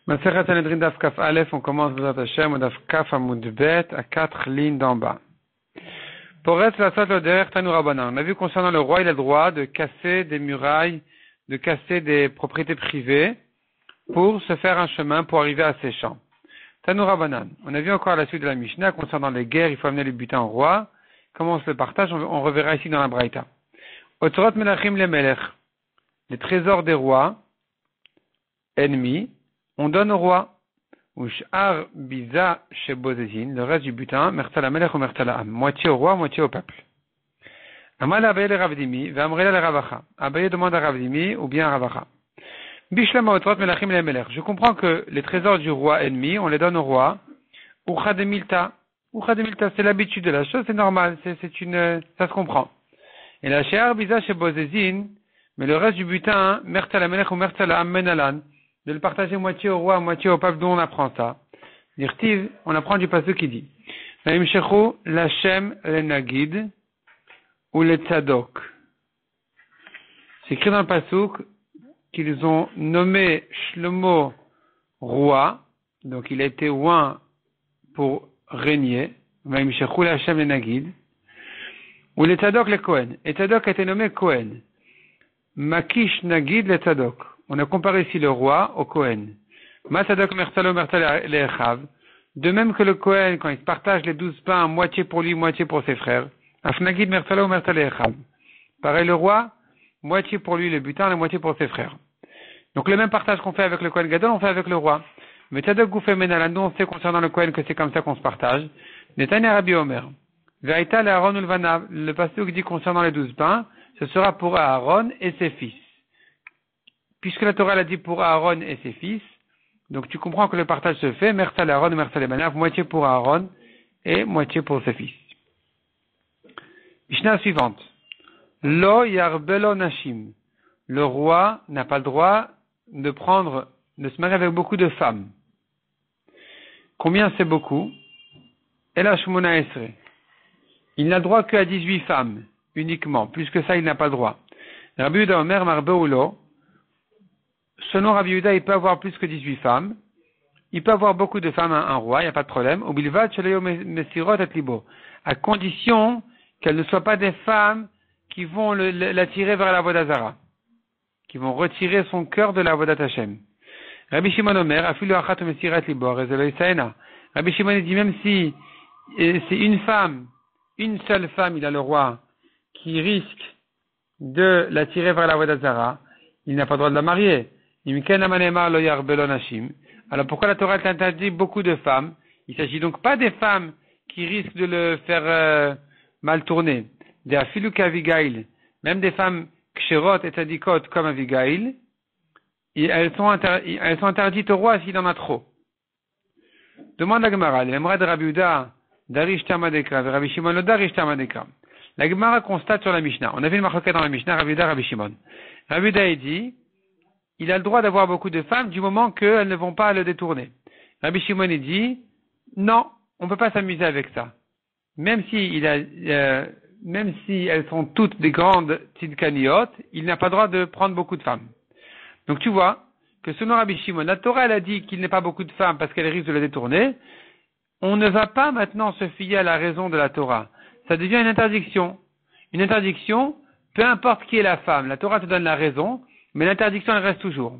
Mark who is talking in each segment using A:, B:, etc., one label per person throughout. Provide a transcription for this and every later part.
A: Masechet Sanhedrin Daf Kaf Aleph, on commence B'ezrat Hashem au Daf Kaf Amud Bet à 4 lignes d'en bas. Pour être la sorte derrière Tanu Rabbanan, on a vu concernant le roi, il a le droit de casser des murailles, de casser des propriétés privées pour se faire un chemin pour arriver à ses champs. Tanu Rabbanan, on a vu encore à la suite de la Mishnah concernant les guerres, il faut amener le butin au roi. Comment on se le partage, on reverra ici dans la Braïta. Otorot Melachim le Melech, les trésors des rois ennemis, on donne au roi. Ushar biza shebozezin, le reste du butin, mertala melech ou mertala am, moitié au roi, moitié au peuple. Amal Abaye le Ravdimi, v'amrela le Ravacha. Abaye demande à Ravdimi ou bien à Ravacha. Bishlama otrot melachim le melech. Je comprends que les trésors du roi ennemi, on les donne au roi. Ucha de milta. Ucha de milta, c'est l'habitude de la chose, c'est normal, ça se comprend. Et la shear biza shebozezin, mais le reste du butin, mertala melech ou mertala am menalan, de le partager moitié au roi, moitié au peuple, d'où on apprend ça. Dirtiv, on apprend du passage qui dit Naïmshechu l'Hashem le Nagid ou le Tzadok. C'est écrit dans le pasuk qu'ils ont nommé Shlomo roi, donc il a été oint pour régner. Naïmshechu l'Hashem le Nagid ou le Tzadok le Kohen. Et Tzadok a été nommé Kohen. Makish Nagid le Tzadok. On a comparé ici le roi au Kohen. Masadok mertalo mertal lechav. De même que le Kohen, quand il partage les 12 pains, moitié pour lui, moitié pour ses frères. Afnagid mertalo mertal lechav. Pareil le roi, moitié pour lui le butin, la moitié pour ses frères. Donc le même partage qu'on fait avec le Kohen Gadol, on fait avec le roi. Mais Tzadok Goufé Menalan, nous on sait concernant le Kohen que c'est comme ça qu'on se partage. Netanya Rabbi Omer. Ve'aita le Aaron ulvanav. Le pasteur dit concernant les 12 pains, ce sera pour Aaron et ses fils. Puisque la Torah l'a dit pour Aaron et ses fils, donc tu comprends que le partage se fait, Mersal Aaron et Mersal Banav, moitié pour Aaron et moitié pour ses fils. Mishnah suivante. Lo yarbelo nashim. Le roi n'a pas le droit de se marier avec beaucoup de femmes. Combien c'est beaucoup? Ela Shmona Esre. Il n'a droit qu'à 18 femmes, uniquement. Plus que ça, il n'a pas le droit. Rabbi Yehuda Omer Marbeulo. Selon Rabbi Yehuda, il peut avoir plus que 18 femmes. Il peut avoir beaucoup de femmes, un roi, il n'y a pas de problème. À condition qu'elles ne soient pas des femmes qui vont l'attirer vers la Avodat Zara, qui vont retirer son cœur de la Avodat Hashem. Rabbi Shimon Omer, Afilu achat mesirat libo, Rabbi Shimon dit même si c'est une femme, une seule femme, il a le roi, qui risque de l'attirer vers la Avodat Zara, il n'a pas le droit de la marier. Alors pourquoi la Torah t'interdit beaucoup de femmes? Il ne s'agit donc pas des femmes qui risquent de le faire mal tourner. Des Afiluk Avigail, même des femmes ksherot et tzadikot comme Avigail, elles sont interdites au roi s'il en a trop. Demande la Gemara, les Memra de Rabbi Yehuda, Darish Tamadekra, et Rabbi Shimon, le Darish Tamadekra. La Gemara constate sur la Mishnah. On a vu le marqué dans la Mishnah, Rabbi Yehuda, Rabbi Shimon. Rabbi Yehuda dit, il a le droit d'avoir beaucoup de femmes du moment qu'elles ne vont pas le détourner. Rabbi Shimon dit, non, on ne peut pas s'amuser avec ça. Même si elles sont toutes des grandes tzidkaniyot, il n'a pas le droit de prendre beaucoup de femmes. Donc tu vois que selon Rabbi Shimon, la Torah elle a dit qu'il n'est pas beaucoup de femmes parce qu'elle risque de le détourner. On ne va pas maintenant se fier à la raison de la Torah. Ça devient une interdiction. Une interdiction, peu importe qui est la femme. La Torah te donne la raison. Mais l'interdiction, elle reste toujours.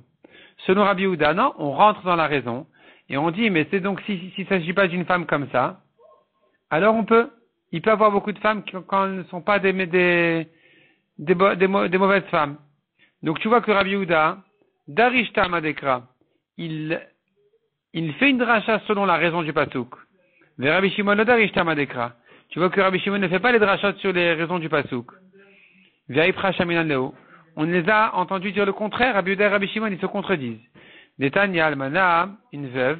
A: Selon Rabbi Yehuda, non, on rentre dans la raison, et on dit, mais c'est donc, s'il ne s'agit pas d'une femme comme ça, alors il peut avoir beaucoup de femmes quand elles ne sont pas des mauvaises femmes. Donc tu vois que Rabbi Yehuda, Darishta Madekra, il fait une dracha selon la raison du pasuk. Mais Rabbi Shimon, le Darishta Madekra. Tu vois que Rabbi Shimon ne fait pas les drachas sur les raisons du pasuk. Ve'aipra Shaminan Leo. On les a entendus dire le contraire, Rabbi Yehuda et Rabbi Shimon, ils se contredisent. Netanya almana, une veuve,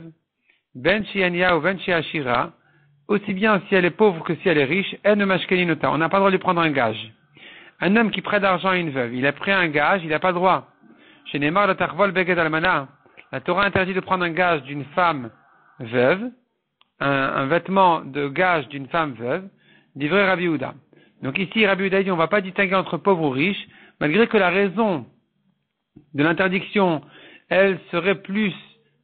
A: ben shiania ou ben shiashira, aussi bien si elle est pauvre que si elle est riche, elle ne mashkeni nota. On n'a pas le droit de lui prendre un gage. Un homme qui prête d'argent à une veuve, il a pris un gage, il n'a pas le droit. Chez Neymar, le tarvol beged almana, la Torah interdit de prendre un gage d'une femme veuve, un vêtement de gage d'une femme veuve, d'ivré Rabbi Yehuda. Donc ici, Rabbi Yehuda dit, on ne va pas distinguer entre pauvre ou riche, malgré que la raison de l'interdiction, elle serait plus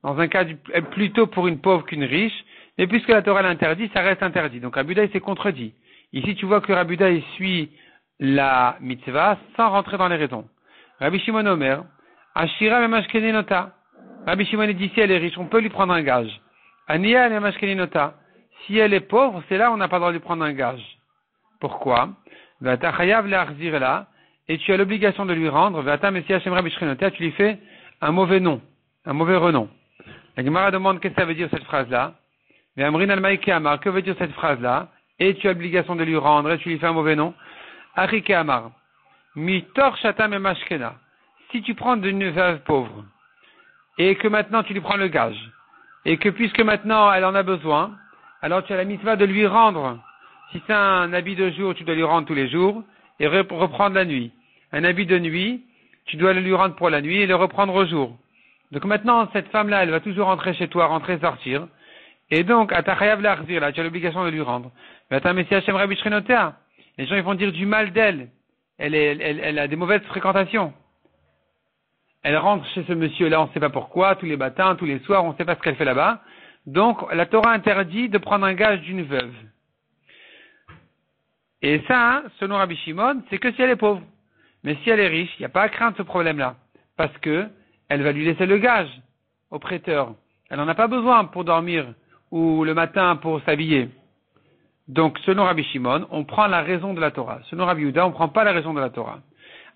A: dans un cas plutôt pour une pauvre qu'une riche, mais puisque la Torah l'interdit, ça reste interdit. Donc Rabbi Yehuda, il s'est contredit. Ici, tu vois que Rabbi Yehuda, il suit la mitzvah sans rentrer dans les raisons. Rabbi Shimon Omer, Ashira memashkeninota. Rabbi Shimon dit, si elle est riche, on peut lui prendre un gage. Aniya memashkeninota. Si elle est pauvre, c'est là où on n'a pas le droit de lui prendre un gage. Pourquoi? Vata chayav le'achzir la, et tu as l'obligation de lui rendre, Vata Messia Shem Rabbi Shchenota, tu lui fais un mauvais nom, un mauvais renom. La Gemara demande qu'est-ce que ça veut dire cette phrase-là. Mais Amrin al-Maïke Amar, que veut dire cette phrase-là? Et tu as l'obligation de lui rendre, et tu lui fais un mauvais nom. Arike Amar, Mitor Shatam et Mashkena. Si tu prends une veuve pauvre, et que maintenant tu lui prends le gage, et que puisque maintenant elle en a besoin, alors tu as la mitzvah de lui rendre. Si c'est un habit de jour, tu dois lui rendre tous les jours, et reprendre la nuit. Un habit de nuit, tu dois le lui rendre pour la nuit et le reprendre au jour. Donc maintenant, cette femme-là, elle va toujours rentrer chez toi, rentrer, sortir. Et donc, à ta chayav l'achzir, là, tu as l'obligation de lui rendre. Mais attends, mais si Hachem Rabbi Shchenotea, les gens, ils vont dire du mal d'elle. Elle a des mauvaises fréquentations. Elle rentre chez ce monsieur-là, on ne sait pas pourquoi, tous les matins, tous les soirs, on ne sait pas ce qu'elle fait là-bas. Donc, la Torah interdit de prendre un gage d'une veuve. Et ça, selon Rabbi Shimon, c'est que si elle est pauvre. Mais si elle est riche, il n'y a pas à craindre ce problème-là. Parce que elle va lui laisser le gage au prêteur. Elle n'en a pas besoin pour dormir ou le matin pour s'habiller. Donc, selon Rabbi Shimon, on prend la raison de la Torah. Selon Rabbi Yehuda, on ne prend pas la raison de la Torah.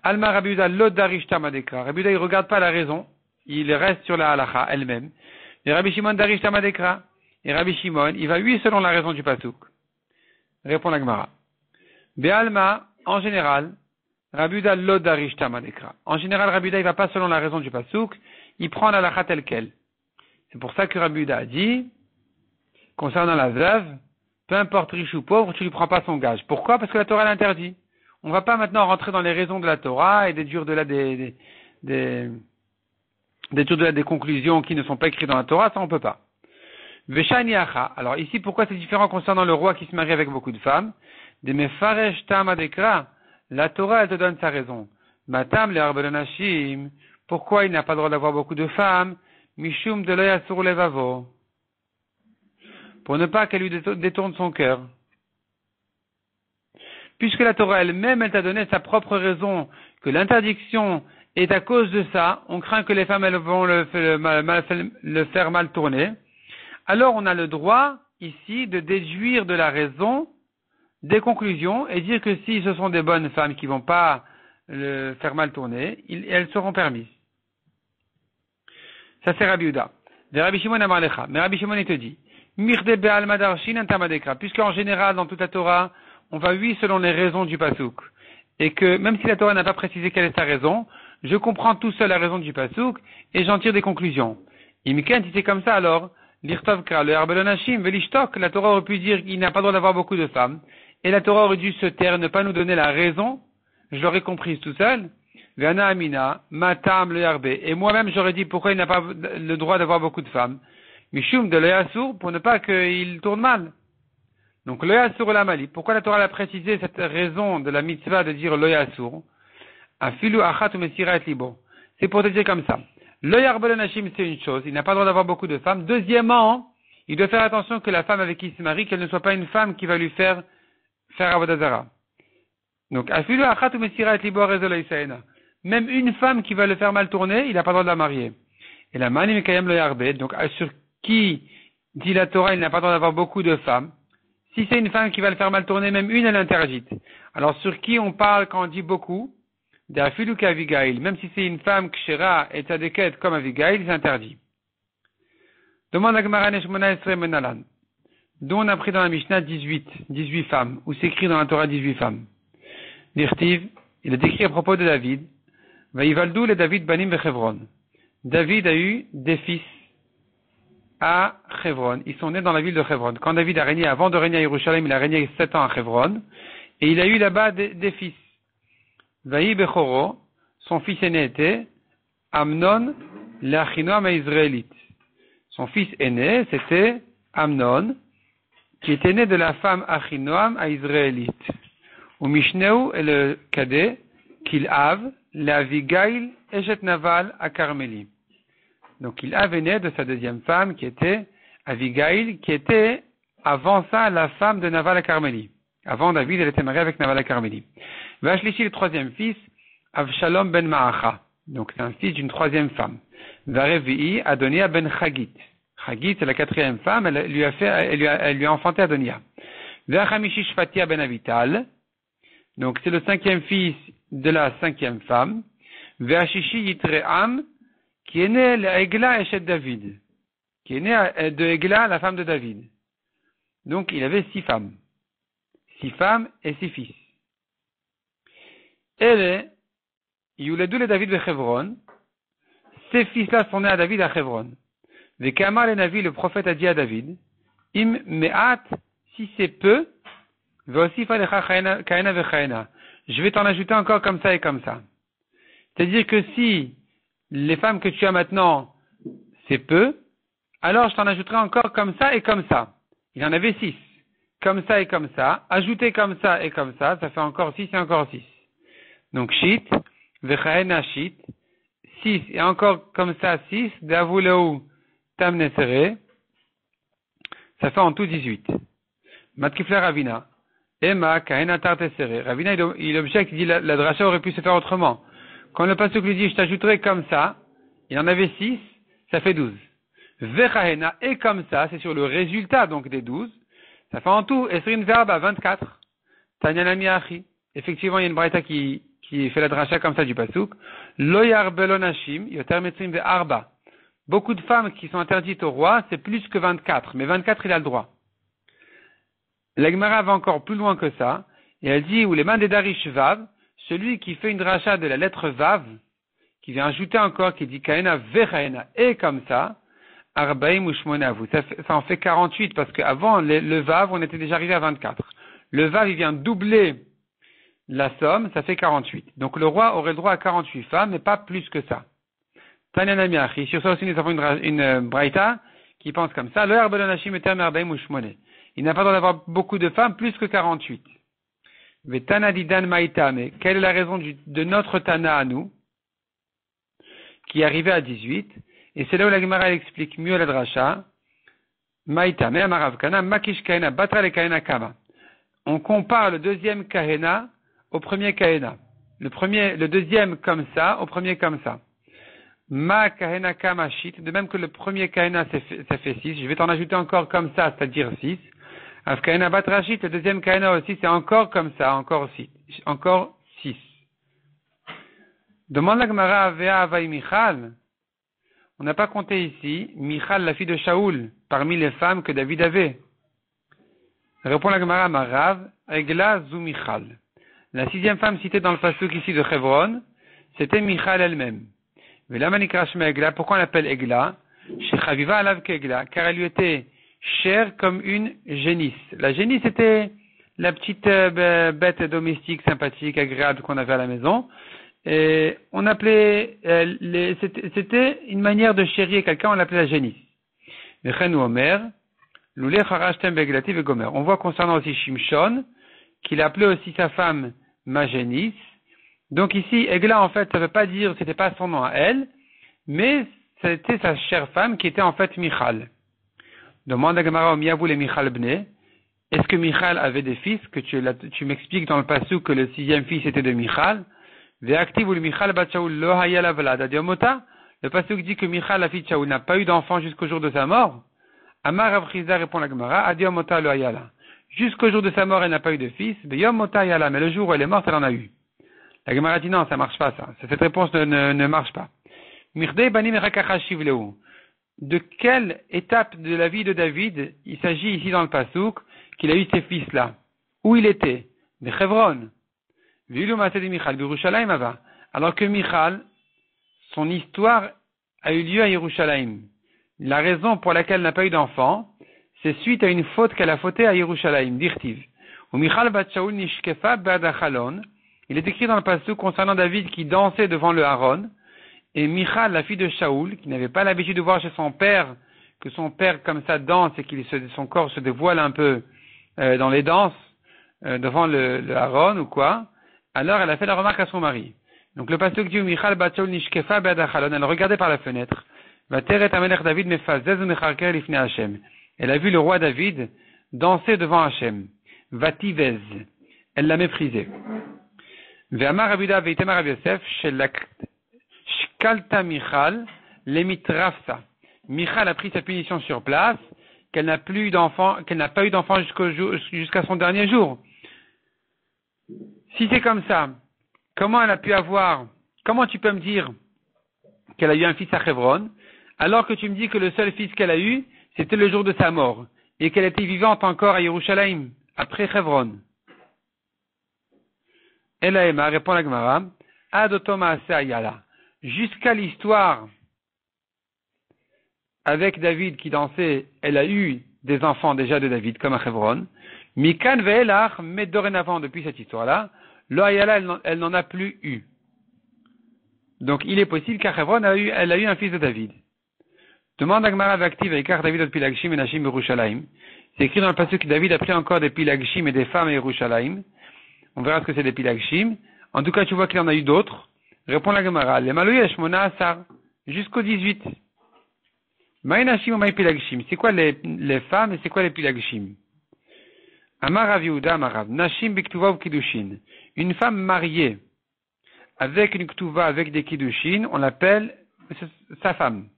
A: Alma Rabbi Yehuda l'odarish tamadekra. Rabbi Yehuda, il ne regarde pas la raison. Il reste sur la halacha elle-même. Et Rabbi Shimon darish tamadekra. Et Rabbi Shimon, il va lui selon la raison du pasuk. Répond la Gemara. Be'alma, en général, Rabbi Yehuda l'odarish tamadekra. En général, Rabbi Yehuda, il va pas selon la raison du pasuk. Il prend la halacha telle quelle. C'est pour ça que Rabbi Yehuda a dit, concernant la veuve, peu importe riche ou pauvre, tu lui prends pas son gage. Pourquoi? Parce que la Torah l'interdit. On va pas maintenant rentrer dans les raisons de la Torah et déduire de là des conclusions qui ne sont pas écrites dans la Torah, ça on peut pas. Veshani acha. Alors ici, pourquoi c'est différent concernant le roi qui se marie avec beaucoup de femmes? De mefaresh tam adekra. La Torah, elle te donne sa raison. Matam le arbelonashim. Pourquoi il n'a pas le droit d'avoir beaucoup de femmes? Mishum de l'oyasur levavo. Pour ne pas qu'elle lui détourne son cœur. Puisque la Torah elle-même, elle t'a donné sa propre raison, que l'interdiction est à cause de ça, on craint que les femmes elles vont le faire mal tourner, alors on a le droit, ici, de déduire de la raison des conclusions et dire que si ce sont des bonnes femmes qui vont pas le faire mal tourner, elles seront permises. Ça c'est Rabbi Yehuda. De Rabbi Shimon Amar-Lecha. Mais Rabbi Shimon il te dit, Mirde be'al madarshin antamadekra. Puisqu'en général, dans toute la Torah, on va selon les raisons du pasuk. Et que, même si la Torah n'a pas précisé quelle est sa raison, je comprends tout seul la raison du pasuk, et j'en tire des conclusions. Imiken, si c'est comme ça, alors, l'irtovkra, le arbelonashim, velishtok, la Torah aurait pu dire qu'il n'a pas le droit d'avoir beaucoup de femmes, et la Torah aurait dû se taire, ne pas nous donner la raison, je l'aurais comprise tout seul, Vana Amina, Matam le Yarbe, et moi-même j'aurais dit pourquoi il n'a pas le droit d'avoir beaucoup de femmes. Mishum de l'Oyasur, pour ne pas qu'il tourne mal. Donc l'Oyasur la Mali, pourquoi la Torah a précisé cette raison de la mitzvah de dire l'Oyasur? Afilu achat ou mesirat libo. C'est pour te dire comme ça. L'Oyarbelonashim c'est une chose, il n'a pas le droit d'avoir beaucoup de femmes. Deuxièmement, il doit faire attention que la femme avec qui il se marie, qu'elle ne soit pas une femme qui va lui faire Avodazara. Donc Afilu achat ou mesirat libo rezolaïsaena. Même une femme qui va le faire mal tourner, il n'a pas le droit de la marier. Et la mani mekayem l'Oyarbe, donc sur qui dit la Torah, il n'a pas le droit d'avoir beaucoup de femmes. Si c'est une femme qui va le faire mal tourner, même une, elle est interdite. Alors, sur qui on parle quand on dit beaucoup? D'Afilu qu'Avigail. Même si c'est une femme kshera et tzadeket comme Avigail, c'est interdit. Demande à Gemara Neshmona Esrei Menalan. Dont on a pris dans la Mishnah 18 femmes, où c'est écrit dans la Torah 18 femmes. Nirtiv, il est écrit à propos de David. Vaïvaldu le David banim bechevron. David a eu des fils à Hebron. Ils sont nés dans la ville de Hebron. Quand David a régné, avant de régner à Yerushalayim, il a régné 7 ans à Hebron. Et il a eu là-bas des fils. Vaï Bechoro, son fils aîné était Amnon, l'Achinoam israélite. Son fils aîné, c'était Amnon, qui était né de la femme Achinoam à israélite. Ou Mishneu est le cadet, Kil'av, l'Avigail, Eshet Naval à Carmélie. Donc il avenait de sa deuxième femme qui était Abigail, qui était avant ça la femme de Naval Carmeli. Avant David, elle était mariée avec Naval Carmeli. Vashlishi, le troisième fils, Avshalom ben Maacha. Donc c'est un fils d'une troisième femme. Varevi'i, Adonia ben Chagit. Chagit, c'est la quatrième femme, elle lui a enfanté Adonia. Vachamishi Shfatia ben Avital. Donc c'est le cinquième fils de la cinquième femme. Vachishi Yitream, qui est né de Egla et David. Qui est né de Egla, la femme de David. Donc il avait 6 femmes. 6 femmes et 6 fils. Elle, Yuledou le David de Chevron. Ces fils-là sont nés à David à Chevron. Vekamar le Navi, le prophète a dit à David, Im me'at, si c'est peu, ve'osif alecha kaena vechaena. Je vais t'en ajouter encore comme ça et comme ça. C'est-à-dire que si les femmes que tu as maintenant, c'est peu, alors je t'en ajouterai encore comme ça et comme ça. Il en avait 6. Comme ça et comme ça. Ajouter comme ça et comme ça, ça fait encore 6 et encore 6. Donc shit, vechaena shit, 6 et encore comme ça 6, d'avuleu tamnesere, ça fait en tout 18. Matkifla Ravina, Emma kaena tartesere. Ravina il objecte, il dit la dracha aurait pu se faire autrement. Quand le pasuk lui dit je t'ajouterai comme ça, il en avait 6, ça fait 12. Vechaena et comme ça, c'est sur le résultat donc des 12, ça fait en tout Esrin Verba 24. Tanyanami Achi. Effectivement, il y a une braïta qui fait la dracha comme ça du pasuk. Lo yarbelonashim yoter metrim ve'arba. Beaucoup de femmes qui sont interdites au roi, c'est plus que 24, mais 24 il a le droit. La Gemara va encore plus loin que ça, et elle dit, ou les mains des Darish Vav, celui qui fait une dracha de la lettre Vav, qui vient ajouter encore, qui dit Kaena Vechaena, et comme ça, Arbaim ou Shmonavu. Ça en fait 48, parce qu'avant le Vav, on était déjà arrivé à 24. Le Vav, il vient doubler la somme, ça fait 48. Donc le roi aurait le droit à 48 femmes, mais pas plus que ça. Tanyanami Achi. Sur ça aussi, nous avons une braïta qui pense comme ça. Le Herbelonashim et Termerbaim ou Shmone. Il n'a pas le droit d'avoir beaucoup de femmes, plus que 48. Mais Tana Didan Maïta, mais quelle est la raison de notre Tana à nous, qui est arrivé à 18, et c'est là où la Gemara explique mieux la dracha. Maïta, mais Amarav Kana, Makish Kahena, Batra le Kahena Kama. On compare le deuxième Kahena au premier Kahena. Le deuxième comme ça, au premier comme ça. Ma Kahena Kama Shit, de même que le premier Kahena, ça fait 6. Je vais t'en ajouter encore comme ça, c'est-à-dire 6. Afkaena Batrashit, le deuxième Kahena aussi, c'est encore comme ça, encore 6. Demande la Gemara à Vea Avai Michal. On n'a pas compté ici, Michal, la fille de Shaoul, parmi les femmes que David avait. Répond la Gemara Marav, Egla Zu Michal. La 6e femme citée dans le pasuk ici de Chevron, c'était Michal elle-même. Egla, pourquoi on l'appelle Egla? Chez Chaviva Alav Kegla, car elle lui était chère comme une génisse. La génisse était la petite bête domestique, sympathique, agréable qu'on avait à la maison. Et on appelait, c'était une manière de chérir quelqu'un, on l'appelait la génisse. On voit concernant aussi Shimshon, qu'il appelait aussi sa femme ma génisse. Donc ici, Egla, en fait, ça ne veut pas dire, c'était pas son nom à elle, mais c'était sa chère femme qui était en fait Michal. Demande à Gemara au Miavou les Michal Bne. Est-ce que Michal avait des fils? Que tu m'expliques dans le passage que le 6e fils était de Michal. Ve'aktiv ou le Michal bat Shaul lo hayala vlad adiomota. Le passage dit que Michal, la fille de Shaul, n'a pas eu d'enfant jusqu'au jour de sa mort. Amar Avchizda répond la Gemara, adiomota lo hayala. Jusqu'au jour de sa mort, elle n'a pas eu de fils. Ve'yomota hayala. Mais le jour où elle est morte, elle en a eu. La Gemara dit non, ça marche pas ça. Cette réponse ne marche pas. Mirdei banim rakachashiv leu. De quelle étape de la vie de David il s'agit ici dans le Passouk qu'il a eu ces fils-là? Où il était? De Chevron. Alors que Michal, son histoire a eu lieu à Yerushalayim. La raison pour laquelle elle n'a pas eu d'enfant, c'est suite à une faute qu'elle a fautée à Yerushalayim, d'Irtiv. Ou Michal bat Shaul nishkefa ba'ad hachalon. Il est écrit dans le Passouk concernant David qui dansait devant le Haron. Et Michal, la fille de Shaoul, qui n'avait pas l'habitude de voir chez son père, que son père comme ça danse et son corps se dévoile un peu dans les danses devant le Haron ou quoi, alors elle a fait la remarque à son mari. Donc le pasteur dit Michal bat Shaoul nishkefa ba'ad hachalon, elle regardait par la fenêtre. Vateret Amelech David mefazez mecharker lifnei Hashem. Elle a vu le roi David danser devant Hashem. Vativez. Elle l'a méprisé. Ve'amar Abuda ve'itema Rav Yosef shkalta Michal lemitrafsa. Michal a pris sa punition sur place, qu'elle n'a pas eu d'enfant jusqu'à son dernier jour. Si c'est comme ça, comment tu peux me dire qu'elle a eu un fils à Hebron, alors que tu me dis que le seul fils qu'elle a eu, c'était le jour de sa mort, et qu'elle était vivante encore à Yerushalayim, après Hebron. Elaïma répond la Gemara, Adotoma Ayala, jusqu'à l'histoire avec David qui dansait, elle a eu des enfants déjà de David, comme à Hebron. Mikan ve'elach, mais dorénavant, depuis cette histoire-là, lo Ayala, elle n'en a plus eu. Donc, il est possible qu'à Hebron, elle a eu un fils de David. Demande à Gemara Vaktiv, Aikar David od Pilagshim et Nashim Yerushalayim. C'est écrit dans le passage que David a pris encore des Pilagshim et des femmes à Yerushalayim. On verra ce que c'est des Pilagshim. En tout cas, tu vois qu'il en a eu d'autres. Répond la Gemara, les Maloyesh Mona Asar, jusqu'au 18. Maï Nashim ou Maï Pilagshim. C'est quoi les femmes et c'est quoi les Pilagshim? Amar Rav Yehuda Amar Rav, Nashim Biktuva ou Kiddushin. Une femme mariée avec une Ktuva, avec des Kiddushin, on l'appelle sa femme.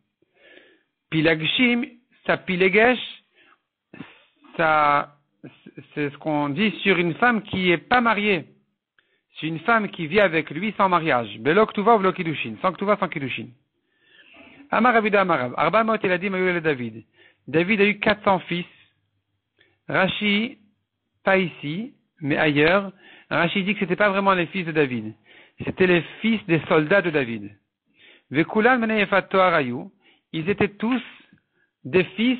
A: Pilagshim, sa pilegesh, ça, c'est ce qu'on dit sur une femme qui est pas mariée. C'est une femme qui vit avec lui sans mariage. Belo Ktuva ou Belo Kiddushin. Sans Ktuva, sans Kiddushin. Amar Abuda Amar Arba Mot Eladim Ayul David. David a eu 400 fils. Rashi, pas ici, mais ailleurs. Rashi dit que c'était pas vraiment les fils de David. C'était les fils des soldats de David. Vekulan Menei Efat Toar Ayu. Ils étaient tous des fils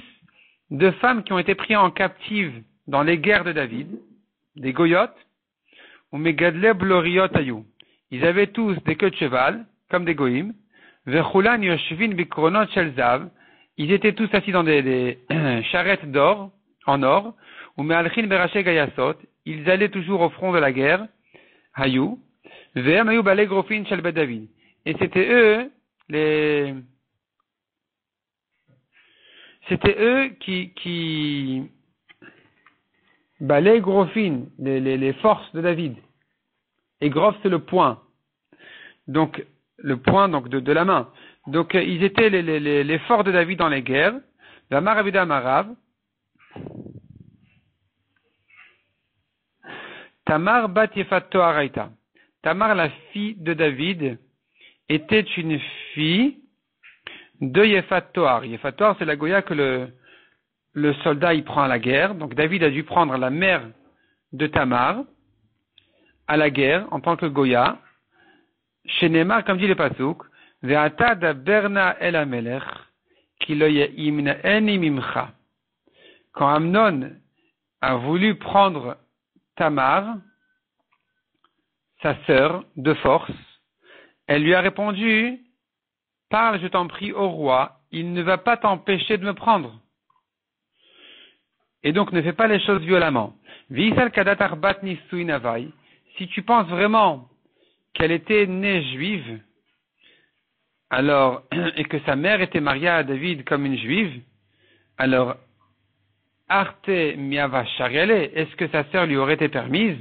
A: de femmes qui ont été pris en captive dans les guerres de David, des goyotes, ou megadle bloriot ayou. Ils avaient tous des queues de cheval, comme des goïms, vechulan yoshvin bikronot shelzav. Ils étaient tous assis dans des charrettes d'or, en or, ou mealchin beraché gayasot. Ils allaient toujours au front de la guerre, hayou, ve'em ayou balei grofin shel bet David. Et c'était eux, qui balaient grofin, les forces de David. Et grof, c'est le poing. Donc, le poing, donc, de la main. Donc, ils étaient les forts de David dans les guerres. La Maravida Marav. Tamar bat Yefat Toaraita. Tamar, la fille de David, était une fille de Yefat Toar. Yefat Toar, c'est la Goya que le soldat y prend à la guerre. Donc David a dû prendre la mère de Tamar à la guerre en tant que Goya. Chez Neymar, comme dit le Pasuk, Ve'ata da berna el amelech ki lo yimna'eni mimcha. Quand Amnon a voulu prendre Tamar, sa sœur, de force, elle lui a répondu, parle, je t'en prie, au roi, il ne va pas t'empêcher de me prendre. Et donc, ne fais pas les choses violemment. Si tu penses vraiment qu'elle était née juive, alors, et que sa mère était mariée à David comme une juive, alors, Arte miava shariale, est-ce que sa sœur lui aurait été permise?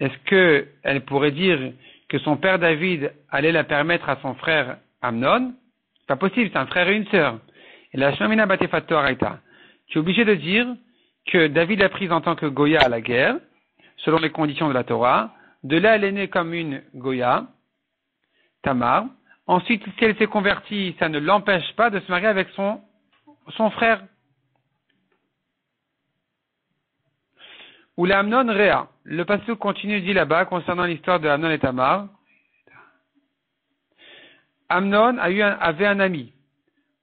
A: Est-ce qu'elle pourrait dire que son père David allait la permettre à son frère Amnon? C'est pas possible, c'est un frère et une sœur. Et la Shemina Batefat Toaraita. Tu es obligé de dire que David l'a prise en tant que Goya à la guerre, selon les conditions de la Torah. De là, elle est née comme une Goya, Tamar. Ensuite, si elle s'est convertie, ça ne l'empêche pas de se marier avec son frère. Ou la Amnon Réa. Le passage continue, dit là-bas, concernant l'histoire de Amnon et Tamar. Amnon avait un ami,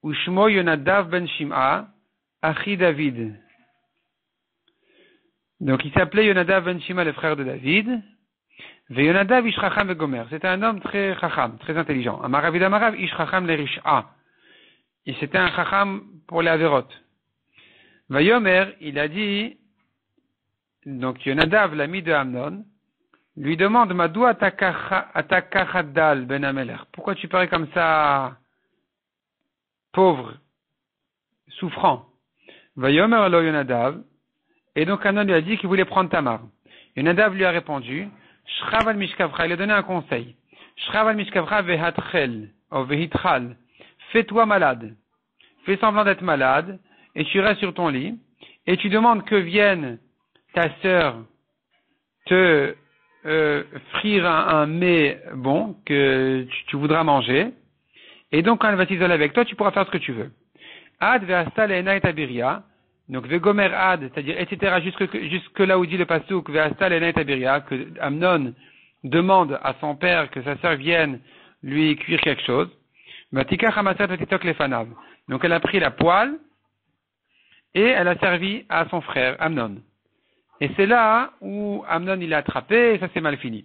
A: Ushmo Yonadav ben Shim'a, Achi David. Donc il s'appelait Yonadav ben Shim'a, le frère de David. Ve Yonadav ish chacham ve gomer. C'était un homme très chacham, très intelligent. Amaravid Amarav ish chacham le rish'a. Et c'était un chacham pour les averot. Vayomer, il a dit, donc Yonadav, l'ami de Amnon, lui demande Madou atakachadal ben Amelech. Pourquoi tu parais comme ça pauvre, souffrant. Vayomer lo Yonadav, et donc Amnon lui a dit qu'il voulait prendre Tamar. Yonadav lui a répondu, Shrav al Mishkavcha, il a donné un conseil. Shrav al Mishkavcha vehatchel, ou vehitchal, fais-toi malade, fais semblant d'être malade, et tu restes sur ton lit, et tu demandes que vienne ta sœur te frire un mets bon que tu voudras manger, et donc quand elle va s'isoler avec toi, tu pourras faire ce que tu veux. Ad ve'asta le'ena et abiria, donc ve'gomer ad, c'est-à-dire etc. jusque là où dit le pasuk ve'asta le'ena et abiria, que Amnon demande à son père que sa sœur vienne lui cuire quelque chose. Vatika chamasat v'titok lefanav. Donc elle a pris la poêle et elle a servi à son frère Amnon. Et c'est là où Amnon il l'a attrapé et ça c'est mal fini.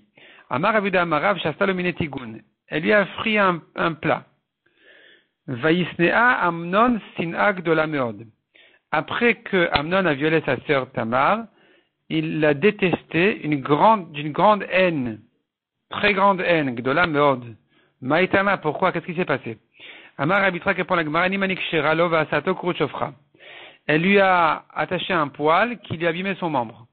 A: Amar avuda amarav shastalo minetigun. Elle lui a pris un plat. Vaïsnea Amnon sinag de la meod. Après que Amnon a violé sa sœur Tamar, il l'a détesté d'une grande haine, très grande haine, de la meod. Maïtama, pourquoi? Qu'est-ce qui s'est passé? Amar abitra répond la Gemara, Nimanik Sheralo va Sato Kruchofra. Elle lui a attaché un poil qui lui a abîmé son membre.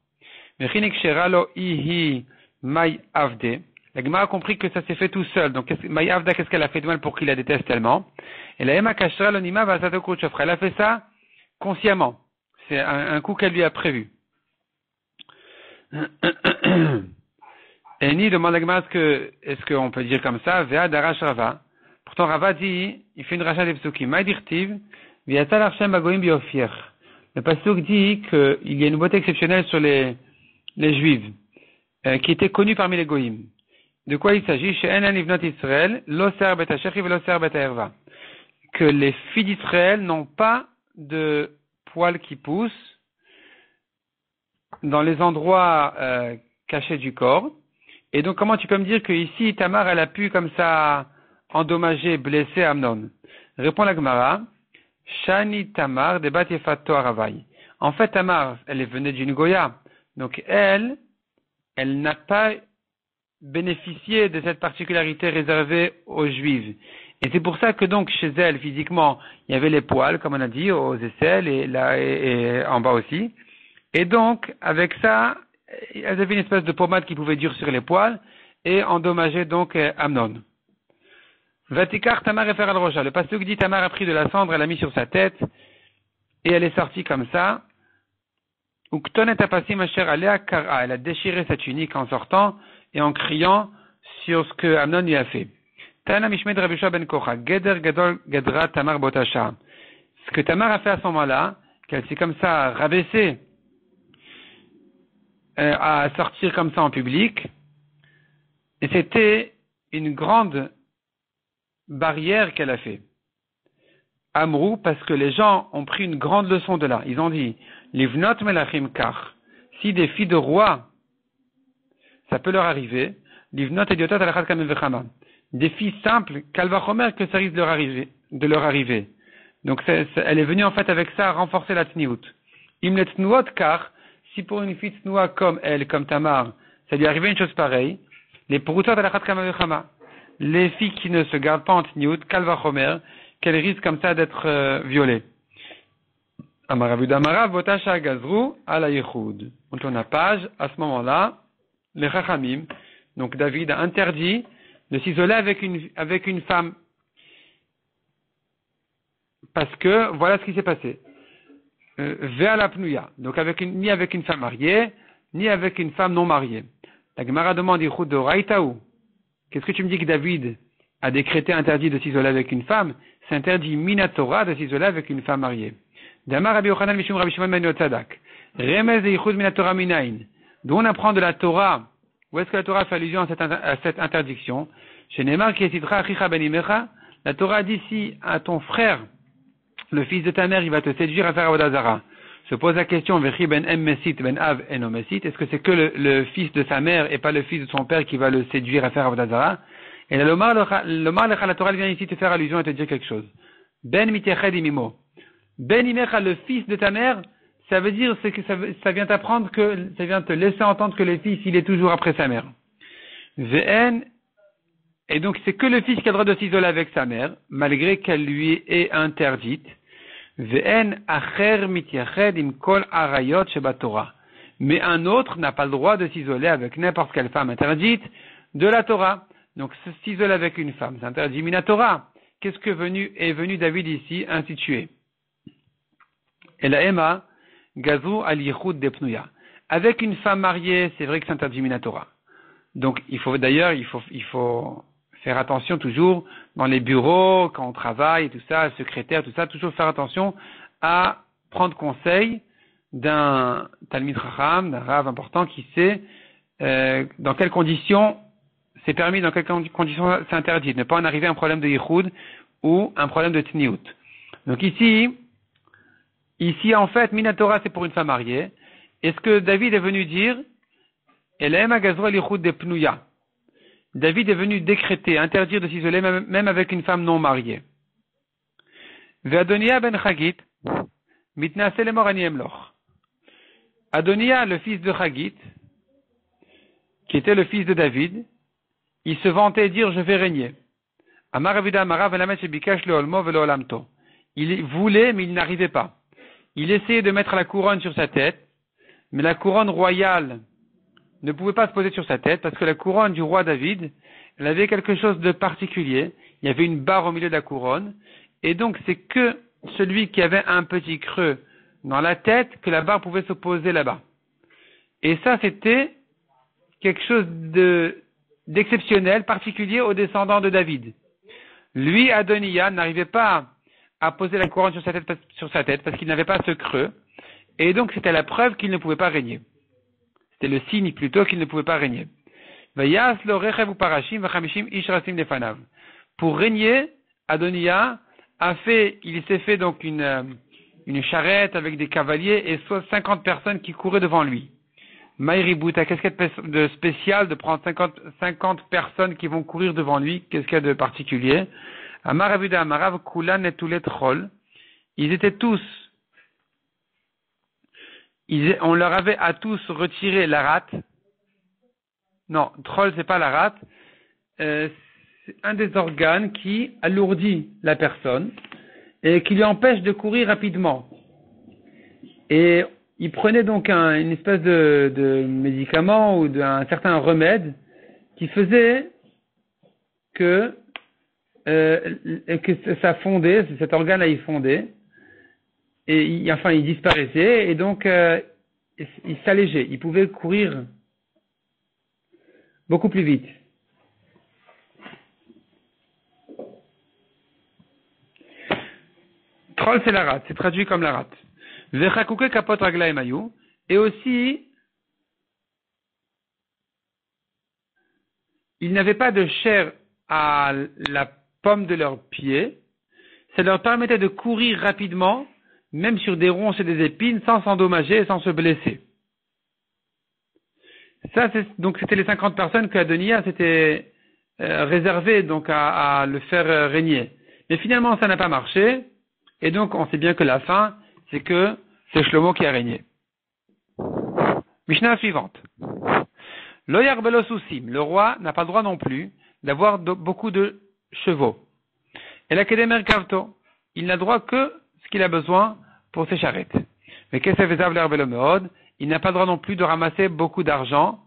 A: Mechinik Sheralo ihi Mai Avde. La Gemara a compris que ça s'est fait tout seul. Donc, Mai Avda, qu'est-ce qu'elle a fait de mal pour qu'il la déteste tellement? Et la Ema Kashra Lonima va Sato Kruchofra. Elle a fait ça consciemment. C'est un coup qu'elle lui a prévu. Et ni demande la Gemara est-ce qu'on peut dire comme ça? Vea Darash Rava. Pourtant, Rava dit, il fait une rachat des psukim. Maïdirtiv, Viatal Hashem Bagoim Biofir. Le pasuk dit qu'il y a une beauté exceptionnelle sur les Juifs, qui étaient connus parmi les Goïm. De quoi il s'agit? Chez Enan Livnot Israël, Loser Bet Hachechiv et Loser Bet Haerva. Que les filles d'Israël n'ont pas de poils qui poussent dans les endroits cachés du corps. Et donc, comment tu peux me dire que ici, Tamar, elle a pu comme ça endommager, blesser Amnon? Répond la Gemara, Shani Tamar debat yefato aravai. En fait, Tamar, elle venait d'une Goya. Donc, elle n'a pas bénéficié de cette particularité réservée aux Juifs. Et c'est pour ça que donc, chez elle, physiquement, il y avait les poils, comme on a dit, aux aisselles, et là, et en bas aussi. Et donc, avec ça, elles avaient une espèce de pommade qui pouvait durcir les poils, et endommager donc Amnon. Vatikar Tamar et al roja. Le pasuk dit Tamar a pris de la cendre, elle a mis sur sa tête, et elle est sortie comme ça. Uktonet apasim asher alea kara. Elle a déchiré sa tunique en sortant et en criant sur ce que Amnon lui a fait. Tana mishmed Rabbi ben Kocha. Geder gadol gadra Tamar botasha. Ce que Tamar a fait à ce moment-là, qu'elle s'est comme ça rabaissée à sortir comme ça en public, et c'était une grande barrière qu'elle a fait. Amrou, parce que les gens ont pris une grande leçon de là. Ils ont dit, Livnot melachim kar. Si des filles de rois, ça peut leur arriver, Livnot ediotot alachat kamel vechama. Des filles simples, kalvachomer, que ça risque de leur arriver. Donc, elle est venue en fait avec ça à renforcer la tniout. Imlet tnuot kar, si pour une fille tnoua comme elle, comme Tamar, ça lui arrivait une chose pareille, les purutot alachat kamel vechama. Les filles qui ne se gardent pas en tniout, kalvachomer, qu'elles risquent comme ça d'être violées. Amaravu Amarav Botasha Gazru ala Yehoud. On tourne la page, à ce moment-là, les Chachamim, donc David a interdit de s'isoler avec une femme. Parce que, voilà ce qui s'est passé. Ve'a la pnuya. Donc ni avec une femme mariée, ni avec une femme non mariée. La Gemara demande Yehoud de Raïtaou. Qu'est-ce que tu me dis que David a décrété interdit de s'isoler avec une femme? C'est interdit minatora de s'isoler avec une femme mariée. Damar Rabbi Yochanan Mishum Rabbi Shimon ben Yotzadok. Remez yichud minatora minayin. D'où on apprend de la Torah. Où est-ce que la Torah fait allusion à cette interdiction? Chez Neymar qui est Sidra Achicha ben Imecha. La Torah dit si à ton frère, le fils de ta mère, il va te séduire à faire avodah zara. Se pose la question, Vechi ben em mesit ben av eno mesit. Est-ce que c'est que le fils de sa mère et pas le fils de son père qui va le séduire à faire avodah zara? Et là, la Torah vient ici te faire allusion et te dire quelque chose. Ben miteched imimo. Ben imecha, le fils de ta mère, ça veut dire que ça vient t'apprendre ça vient te laisser entendre que le fils, il est toujours après sa mère. Ve'en Et donc, c'est que le fils qui a le droit de s'isoler avec sa mère, malgré qu'elle lui est interdite. Ve'en acher mityached im kol arayot shebatorah. Mais un autre n'a pas le droit de s'isoler avec n'importe quelle femme interdite de la Torah. Donc, s'isoler avec une femme, c'est interdit minatora. Qu'est-ce que est venu David ici instituer? Et la Emma, Gazou al yichud de pnuya. Avec une femme mariée, c'est vrai que c'est interdit minatora. Donc, il faut faire attention toujours dans les bureaux, quand on travaille, tout ça, secrétaire, tout ça, toujours faire attention à prendre conseil d'un Talmid Chacham, d'un Rav important qui sait dans quelles conditions c'est permis, dans quelles conditions c'est interdit. Ne pas en arriver à un problème de yichud ou un problème de tniout. Donc ici, en fait, minatora c'est pour une femme mariée. Et ce que David est venu dire, Elem agazro al-yichud de pnuya. David est venu décréter, interdire de s'isoler même avec une femme non mariée. Ve'Adonia ben Chagit, mitnase lemor ani emloch. Adonia, le fils de Chagit, qui était le fils de David, il se vantait dire je vais régner. Amar Avida Amarav velamet shebikash leolmo velolamto. Il voulait, mais il n'arrivait pas. Il essayait de mettre la couronne sur sa tête, mais la couronne royale ne pouvait pas se poser sur sa tête parce que la couronne du roi David, elle avait quelque chose de particulier. Il y avait une barre au milieu de la couronne. Et donc, c'est que celui qui avait un petit creux dans la tête que la barre pouvait se poser là-bas. Et ça, c'était quelque chose d'exceptionnel, particulier aux descendants de David. Lui, Adoniya, n'arrivait pas à poser la couronne sur sa tête parce qu'il n'avait pas ce creux. Et donc, c'était la preuve qu'il ne pouvait pas régner. C'était le signe plutôt qu'il ne pouvait pas régner. Pour régner, Adoniya il s'est fait donc une charrette avec des cavaliers et 50 personnes qui couraient devant lui. Maïribouta, qu'est-ce qu'il y a de spécial de prendre 50 personnes qui vont courir devant lui? Qu'est-ce qu'il y a de particulier? Amar Avuda Amarav Kulan et Toulet Troll. Ils étaient tous, on leur avait à tous retiré la rate. Non, troll c'est pas la rate. C'est un des organes qui alourdit la personne et qui lui empêche de courir rapidement. Et il prenait donc une espèce de médicament ou d'un certain remède qui faisait que ça fondait, cet organe-là il fondait, et il disparaissait, et donc il s'allégeait, il pouvait courir beaucoup plus vite. Troll c'est la rate, c'est traduit comme la rate. Vechakouke kapot raglaim ayou, et aussi ils n'avaient pas de chair à la pomme de leurs pieds, ça leur permettait de courir rapidement, même sur des ronces et des épines, sans s'endommager et sans se blesser. Ça, donc c'était les 50 personnes que Adoniya s'était réservé donc à le faire régner. Mais finalement, ça n'a pas marché, et donc on sait bien que la fin, c'est que c'est Shlomo qui a régné. Mishnah suivante. Lo yarbelo sousim, le roi n'a pas le droit non plus d'avoir beaucoup de chevaux. Et la kedemer kavto, il n'a droit que ce qu'il a besoin pour ses charrettes. Mais qu'est-ce que ça fait il n'a pas le droit non plus de ramasser beaucoup d'argent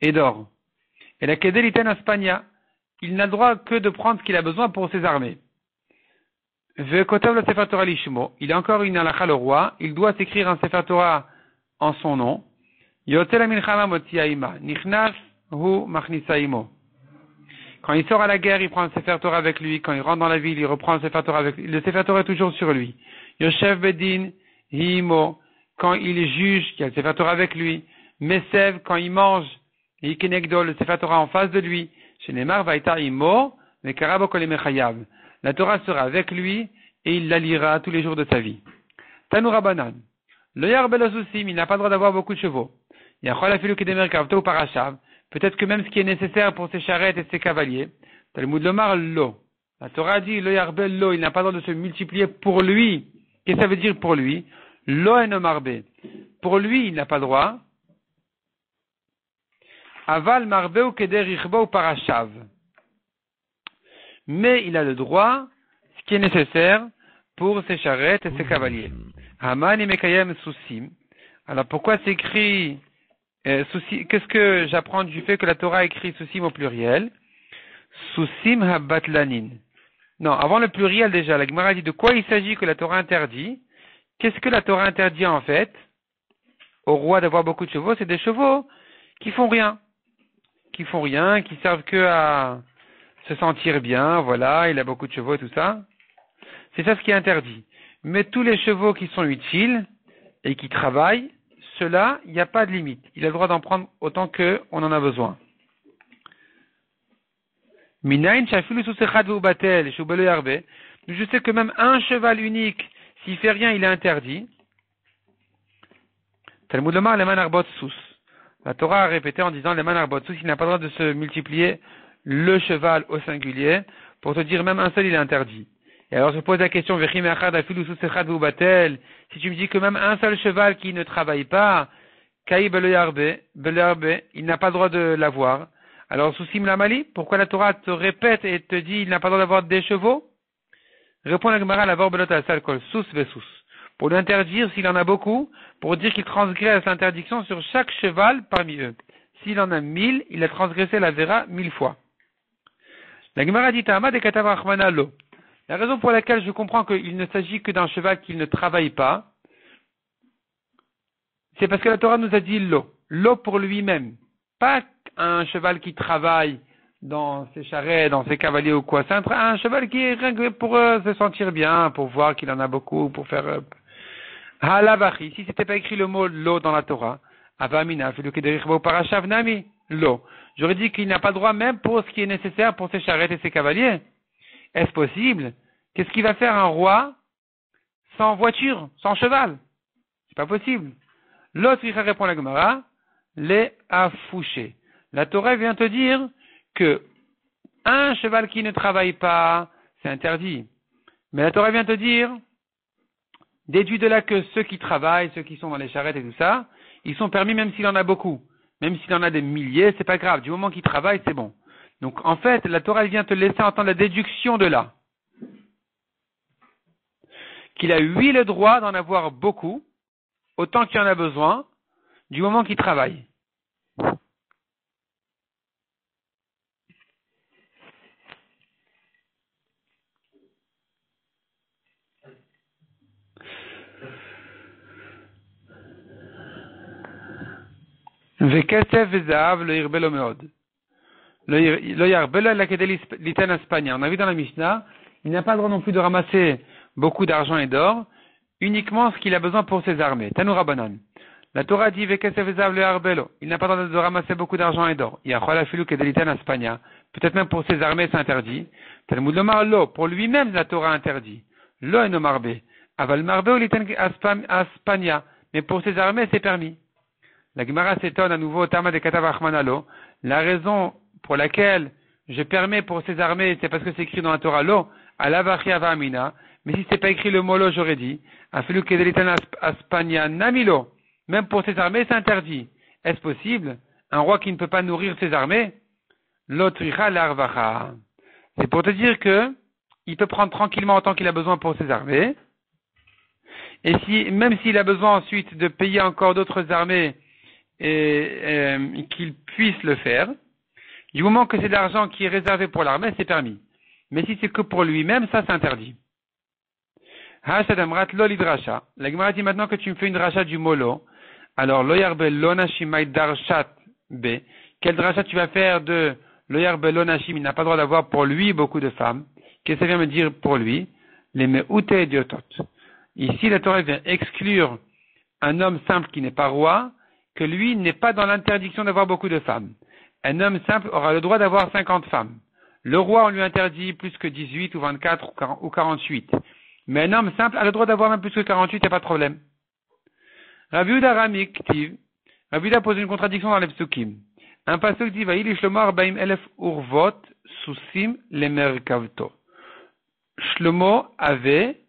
A: et d'or. Et la kedeliten aspania, il n'a le droit que de prendre ce qu'il a besoin pour ses armées. Il a encore une halakha le roi, il doit s'écrire un Sefer Torah en son nom. Quand il sort à la guerre, il prend un Sefer Torah avec lui. Quand il rentre dans la ville, il reprend un Sefer Torah avec lui. Le Sefer Torah est toujours sur lui. Yoshev Bedin, Himo, quand il juge, il y a le Sefer Torah avec lui. Mesev, quand il mange, Ikenegdol, le Sefer Torah en face de lui. Shenemar Vaita Imo, Mekarabo Kolemechayav. La Torah sera avec lui et il la lira tous les jours de sa vie. Tanoura Banan. Le Yarbelasusim, il n'a pas le droit d'avoir beaucoup de chevaux. Yachol Afilu Kedemer Kavto Parashav. Peut-être que même ce qui est nécessaire pour ses charrettes et ses cavaliers. Talmud Lomar Lo. La Torah dit Lo Yarbel Lo, il n'a pas le droit de se multiplier pour lui. Qu'est-ce que ça veut dire pour lui? Lo Enomarbe. Pour lui, il n'a pas le droit. Aval Marbe ou Keder Ichbo ou Parashav. mais il a le droit, ce qui est nécessaire pour ses charrettes et ses cavaliers. Haman et Mekayem Soussim. Alors pourquoi c'est écrit Soussim? Qu'est-ce que j'apprends du fait que la Torah écrit Soussim au pluriel? Soussim Habatlanin. Non, avant le pluriel déjà, la Gemara dit de quoi il s'agit que la Torah interdit. Qu'est-ce que la Torah interdit en fait au roi d'avoir beaucoup de chevaux? C'est des chevaux qui font rien, qui servent que à se sentir bien, voilà, il a beaucoup de chevaux et tout ça. C'est ça ce qui est interdit. Mais tous les chevaux qui sont utiles et qui travaillent, ceux-là, il n'y a pas de limite. Il a le droit d'en prendre autant qu'on en a besoin. Minayin shafilu susechad v'ubatel shubelo yarbe. Je sais que même un cheval unique, s'il fait rien, il est interdit. Talmud lomar leman arbot sus. La Torah a répété en disant leman arbot sus, il n'a pas le droit de se multiplier le cheval au singulier. Pour te dire même un seul, il est interdit. Et alors je pose la question, si tu me dis que même un seul cheval qui ne travaille pas, Kaï belo yarbe, il n'a pas le droit de l'avoir. Alors, Soussim Lamali, pourquoi la Torah te répète et te dit il n'a pas le droit d'avoir des chevaux? Répond la Gemara, la vorbelot al kol sous vesous. Pour lui interdire s'il en a beaucoup, pour dire qu'il transgresse l'interdiction sur chaque cheval parmi eux. S'il en a 1000, il a transgressé la vera 1000 fois. La Gemara dit Ta'ama de katav rachmana lo. La raison pour laquelle je comprends qu'il ne s'agit que d'un cheval qui ne travaille pas, c'est parce que la Torah nous a dit lo. Lo pour lui-même. Pas un cheval qui travaille dans ses charrettes, dans ses cavaliers ou quoi. C'est un cheval qui est réglé pour se sentir bien, pour voir qu'il en a beaucoup, pour faire... Halavachi, si c'était pas écrit le mot lo dans la Torah, avamina, parashavnami, lo. J'aurais dit qu'il n'a pas le droit même pour ce qui est nécessaire pour ses charrettes et ses cavaliers. Est-ce possible? Qu'est-ce qu'il va faire un roi sans voiture, sans cheval? C'est pas possible. L'autre, il répond la Gemara, les affouchés. La Torah vient te dire que un cheval qui ne travaille pas, c'est interdit. Mais la Torah vient te dire, déduis de là que ceux qui travaillent, ceux qui sont dans les charrettes et tout ça, ils sont permis même s'il en a beaucoup. Même s'il en a des milliers, c'est pas grave. Du moment qu'il travaille, c'est bon. Donc, en fait, la Torah vient te laisser entendre la déduction de là. Qu'il a le droit d'en avoir beaucoup, autant qu'il en a besoin, du moment qu'il travaille. Vekesef vezav le yirbelo meod. Le yirbelo la kedel liten Espagne. On a vu dans la Mishnah, il n'a pas le droit non plus de ramasser beaucoup d'argent et d'or, uniquement ce qu'il a besoin pour ses armées. Tanoura banan. La Torah dit vekesef vezav le yirbelo. Il n'a pas le droit de ramasser beaucoup d'argent et d'or. Yachol afilu kedel liten Espagne. Peut-être même pour ses armées, c'est interdit. Talmud lomar lo. Pour lui-même, la Torah interdit. Lo eno marbe. Aval marbe ou liten Espagne. Mais pour ses armées, c'est permis. La Gemara s'étonne à nouveau, Tama de Katav Achmanalo. La raison pour laquelle je permets pour ces armées, c'est parce que c'est écrit dans la Torah lo, alavachi avamina. Mais si c'est pas écrit le mot lo, j'aurais dit, afelu kedelitan aspania namilo. Même pour ces armées, c'est interdit. Est-ce possible? Un roi qui ne peut pas nourrir ses armées? Lotricha larvacha. C'est pour te dire que, il peut prendre tranquillement autant qu'il a besoin pour ses armées. Et si, même s'il a besoin ensuite de payer encore d'autres armées, et qu'il puisse le faire, du moment que c'est de l'argent qui est réservé pour l'armée, c'est permis. Mais si c'est que pour lui-même, ça c'est interdit. Hashadamrat lo lidrasha. La Gemara dit maintenant que tu me fais une dracha du molo. Alors loyarbe lonashimai darshat b. Quel dracha tu vas faire de loyarbe lonashim? Il n'a pas le droit d'avoir pour lui beaucoup de femmes. Qu'est-ce que ça vient me dire pour lui? Les meute idiotot. Ici la Torah vient exclure un homme simple qui n'est pas roi, que lui n'est pas dans l'interdiction d'avoir beaucoup de femmes. Un homme simple aura le droit d'avoir 50 femmes. Le roi, on lui interdit plus que 18 ou 24 ou 48. Mais un homme simple a le droit d'avoir même plus que 48, il n'y a pas de problème. Rabbi Yehuda Rami Ktiv. Rabbi Yehuda pose une contradiction dans les psukim. Un pasuk dit, Va'ili Shlomo 40,000 urvot susim lemerkavto. Shlomo avait,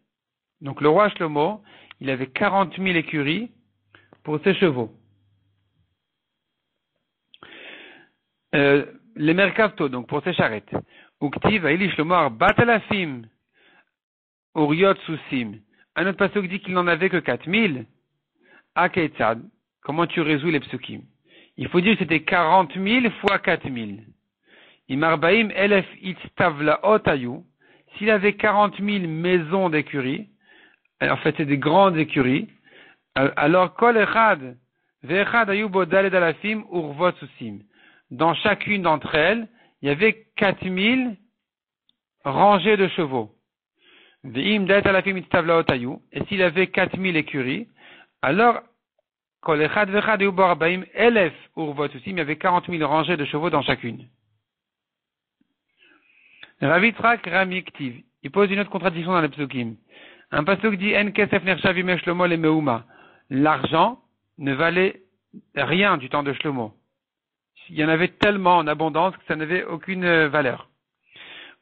A: donc le roi Shlomo, il avait 40 000 écuries pour ses chevaux. Les merkavto, donc pour ses charrettes. Uktiv, Aili Shlomo Arbat Alafim, Uriot Susim. Un autre pasuk dit qu'il n'en avait que 4000. Aketzad. Comment tu résous les psukim? Il faut dire que c'était 40 000 fois 4000. Imarbaim elef itztavlaot ayu. S'il avait 40 000 maisons d'écurie, en fait c'est des grandes écuries, alors kol echad ve'echad ayu bo daled alafim urvot susim. Dans chacune d'entre elles, il y avait 4000 rangées de chevaux. Ve'im daled alafim itztavlaot ayu. Et s'il avait 4000 écuries, alors kol echad ve'echad ayu bo arbaim elef urvot susim. Il y avait 40 000 rangées de chevaux dans chacune. Ravitrak Ramiktiv. Il pose une autre contradiction dans les psukim. Un pasuk dit En kesef nershav ime Shlomo le meuma. L'argent ne valait rien du temps de Shlomo. Il y en avait tellement en abondance que ça n'avait aucune valeur.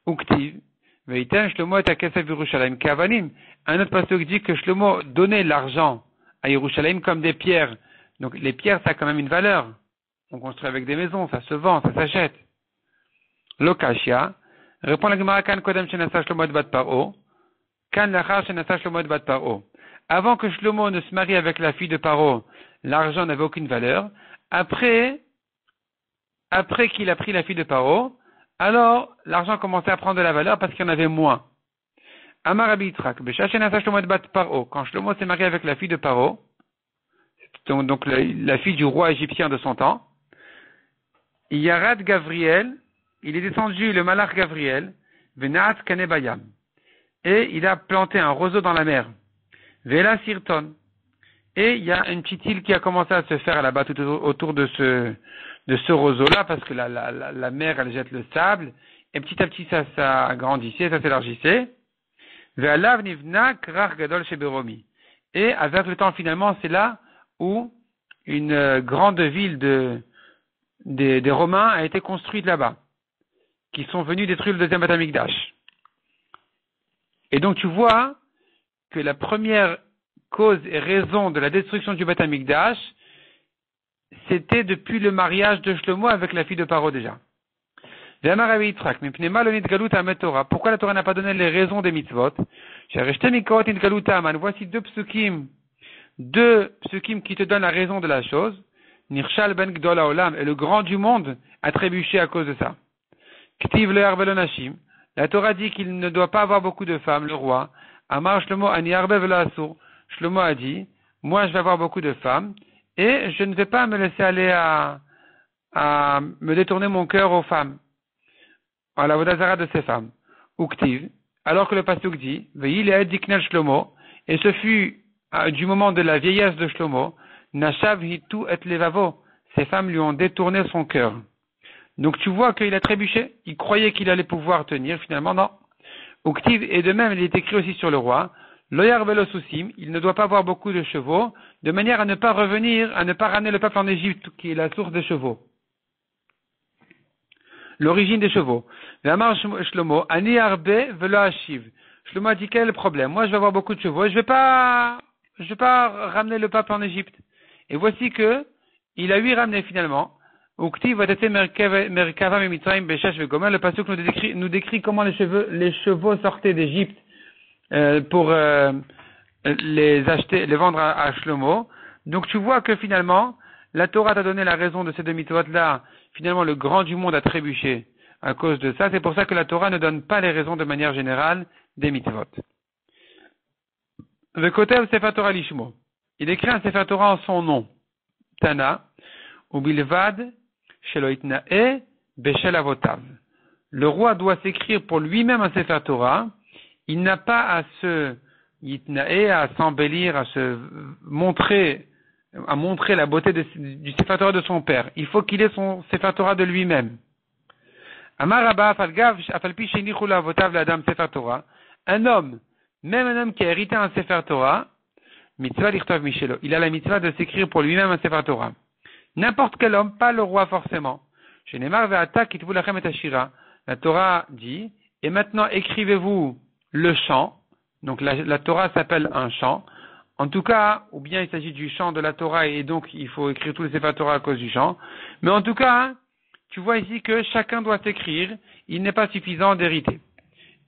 A: Uktiv. Veiten Shlomo et kesef Yerushalayim kavanim. Un autre pasuk dit que Shlomo donnait l'argent à Yerushalayim comme des pierres. Donc les pierres, ça a quand même une valeur. On construit avec des maisons, ça se vend, ça s'achète. Lokashia. Répond la Gemara Kan Kodem Shenasa Shlomo et Bat Paro. Kan Lachar Shenasa Shlomo et Bat Paro. Avant que Shlomo ne se marie avec la fille de Paro, l'argent n'avait aucune valeur. Après qu'il a pris la fille de Paro, alors l'argent commençait à prendre de la valeur parce qu'il y en avait moins. Amar Rabbi Yitrak, Besha Shenasa Shlomo et Bat Paro. Quand Shlomo s'est marié avec la fille de Paro, donc la fille du roi égyptien de son temps, Yarad Gavriel, il est descendu le malach Gavriel, Venat Kanebayam, et il a planté un roseau dans la mer, Vela Sirton, et il y a une petite île qui a commencé à se faire là-bas tout autour de ce roseau-là, parce que la mer elle jette le sable, et petit à petit ça agrandissait, ça s'élargissait, Ve'alav Nivna Krach Gadol Sheberomi, et avec le temps finalement c'est là où une grande ville des Romains a été construite là-bas, qui sont venus détruire le deuxième Beth Amikdash. Et donc tu vois que la première cause et raison de la destruction du Beth Amikdash, c'était depuis le mariage de Shlomo avec la fille de Paro déjà. Pourquoi la Torah n'a pas donné les raisons des mitzvot? Voici deux psukim qui te donnent la raison de la chose. Nirshal ben Gdol haolam, et le grand du monde a trébuché à cause de ça. Ktiv le'ar velo nashim. La Torah dit qu'il ne doit pas avoir beaucoup de femmes, le roi. Amar Shlomo ani arbe velo asur. Shlomo a dit, moi je vais avoir beaucoup de femmes, et je ne vais pas me laisser aller à me détourner mon cœur aux femmes, à la vodazara de ces femmes. Uktiv. Alors que le pasuk dit, ve'il et diknel Shlomo, et ce fut du moment de la vieillesse de Shlomo, nashav hitu et levavo. Ces femmes lui ont détourné son cœur. Donc tu vois qu'il a trébuché, il croyait qu'il allait pouvoir tenir, finalement non. Uktiv, et de même il est écrit aussi sur le roi, Loyar velo susim, il ne doit pas avoir beaucoup de chevaux, de manière à ne pas revenir, à ne pas ramener le peuple en Égypte, qui est la source des chevaux. L'origine des chevaux. V'amar Shlomo, ani arbe velo ashiv. Shlomo a dit quel est le problème? Moi je vais avoir beaucoup de chevaux, et je vais pas ramener le peuple en Égypte. Et voici que, il a eu ramené finalement. Le pasuk nous décrit comment les chevaux sortaient d'Égypte pour les vendre à Shlomo. Donc tu vois que finalement, la Torah t'a donné la raison de ces deux mitzvot-là. Finalement, le grand du monde a trébuché à cause de ça. C'est pour ça que la Torah ne donne pas les raisons de manière générale des mitzvot. Le Kotev Sefer Torah Lishmo. Il écrit un Sefer Torah en son nom. Tana. Ubilvad. Le roi doit s'écrire pour lui-même un Sefer Torah. Il n'a pas à se yitnae, à s'embellir, à montrer la beauté du Sefer Torah de son père. Il faut qu'il ait son Sefer Torah de lui-même. Amar Rabba afalgav afalpi shenichu la'avotav l'adam Sefer Torah. Un homme qui a hérité un Sefer Torah, mitzvah lichtov mishelo. Il a la mitzvah de s'écrire pour lui-même un Sefer Torah. N'importe quel homme, pas le roi forcément. Chez Neymar ve'ata kitvu lachem et ashira. La Torah dit, et maintenant écrivez-vous le chant. Donc la Torah s'appelle un chant. En tout cas, ou bien il s'agit du chant de la Torah et donc il faut écrire tous les Sefer Torah à cause du chant. Mais en tout cas, tu vois ici que chacun doit s'écrire, il n'est pas suffisant d'hériter.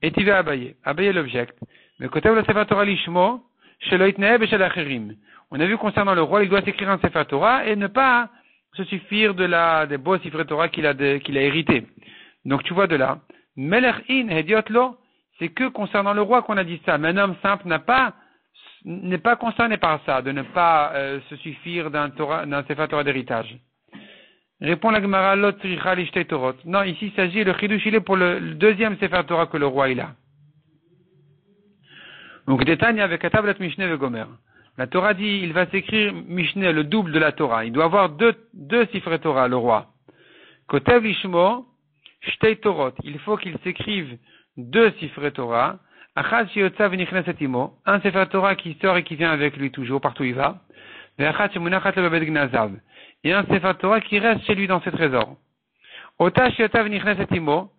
A: Et tu vas Abaye. Abaye l'objecte. Mais Kotev le Sefer Torah Lishmo, Shelo Itneeb et Shel Acherim. On a vu concernant le roi, il doit s'écrire un Sefer Torah et ne pas se suffire des beaux Sefer Torah qu'il a hérité. Donc tu vois de là, Melech in Hediot lo, c'est que concernant le roi qu'on a dit ça. Mais un homme simple n'est pas concerné par ça, de ne pas se suffire d'un Sefer Torah d'héritage. Répond la Gemara, Lot Tzricha Lishtei Torot. Non, ici il s'agit, le Chidush il est pour le deuxième Sefer Torah que le roi il a. Donc Détagne avec Katav Lat Mishneh ve Gomer. La Torah dit, il va s'écrire Mishneh, le double de la Torah. Il doit avoir deux Sefer Torah, le roi. Kotev Lishmo, Shtei Torot. Il faut qu'il s'écrive deux Sefer Torah. Achad Sheyotzav Nichneset Imo. Un Sefer Torah qui sort et qui vient avec lui toujours, partout où il va. Ve'achad Shemunachat le Bebed Gnazav. Et un Sefer Torah qui reste chez lui dans ses trésors. Ota Sheyotzav Nichneset Imo.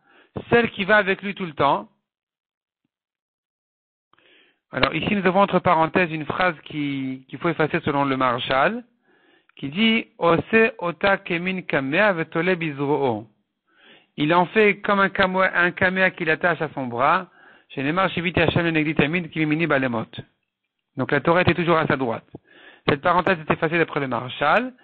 A: Celle qui va avec lui tout le temps. Alors ici nous avons entre parenthèses une phrase qu'il faut effacer selon le Maharshal, qui dit Ose ota kemin kamea vetole bizro'o. Il en fait comme un kamea qu'il attache à son bras. Chez Neymar Shiviti Hashem le Negdit Amid Kimimini Balemot. Donc la Torah était toujours à sa droite. Cette parenthèse est effacée d'après le Maharshal.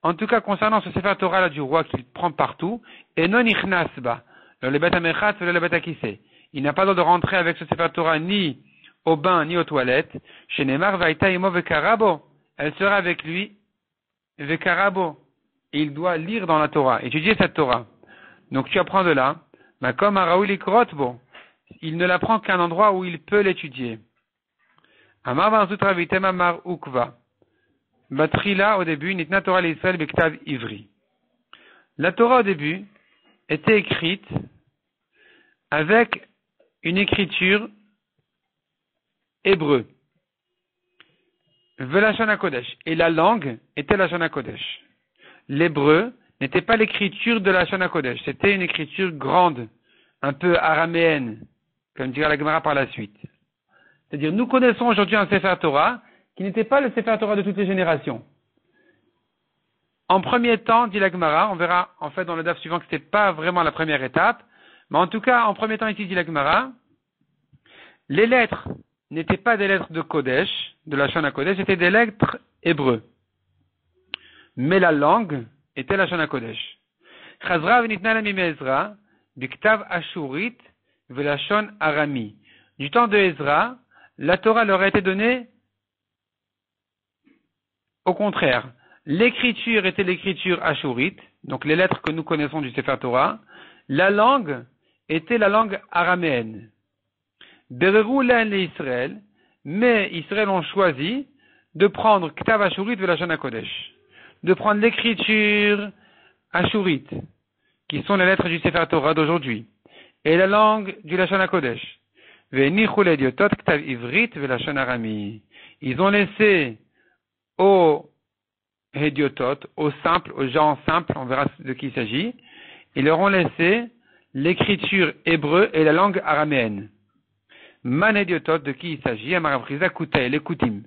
A: En tout cas concernant ce Sefer Torah là du roi qu'il prend partout, et non ichnas ba, le bet amechat le bet akise. Il n'a pas le droit de rentrer avec ce Sefer Torah ni au bain ni aux toilettes. Chez Neymar vaïta imo vekarabo. Elle sera avec lui vekarabo. Et il doit lire dans la Torah, étudier cette Torah. Donc tu apprends de là. Makom araoui likrotbo. Il ne l'apprend qu'à un endroit où il peut l'étudier. Amar vanzutra vitem amar ukva. Batrila au début, nitna Torah l'Israël bektav ivri. La Torah au début était écrite avec une écriture hébreu. Velashon HaKodesh. Et la langue était la Lashon HaKodesh. L'hébreu n'était pas l'écriture de la Lashon HaKodesh. C'était une écriture grande, un peu araméenne, comme dira la Gemara par la suite. C'est-à-dire, nous connaissons aujourd'hui un Sefer Torah qui n'était pas le Sefer Torah de toutes les générations. En premier temps, dit la Gemara, on verra en fait dans le daf suivant que ce n'est pas vraiment la première étape, mais en tout cas, en premier temps ici, dit la Gemara, les lettres n'étaient pas des lettres de Kodesh, de la Lashon HaKodesh, c'était des lettres hébreux. Mais la langue était la Lashon HaKodesh. Chazra v'nitna lam Ezra, biktav ashurit v'lashon arami. Du temps de Ezra, la Torah leur a été donnée au contraire. L'écriture était l'écriture ashurite, donc les lettres que nous connaissons du Sefer Torah. La langue était la langue araméenne. Bererou l'un les Israël, mais Israël ont choisi de prendre Ktav Ashurit de la Lashon HaKodesh, de prendre l'écriture ashurite, qui sont les lettres du Sefer Torah d'aujourd'hui, et la langue du Lashon HaKodesh. Ve'nichou l'ediotot Ktav Ivrit ve'Lashon Arami. Ils ont laissé aux hediotot, aux simples, aux gens simples, on verra de qui il s'agit, ils leur ont laissé l'écriture hébreu et la langue araméenne. Man hediotot, de qui il s'agit, Amaravriza Kutay, les Kutim.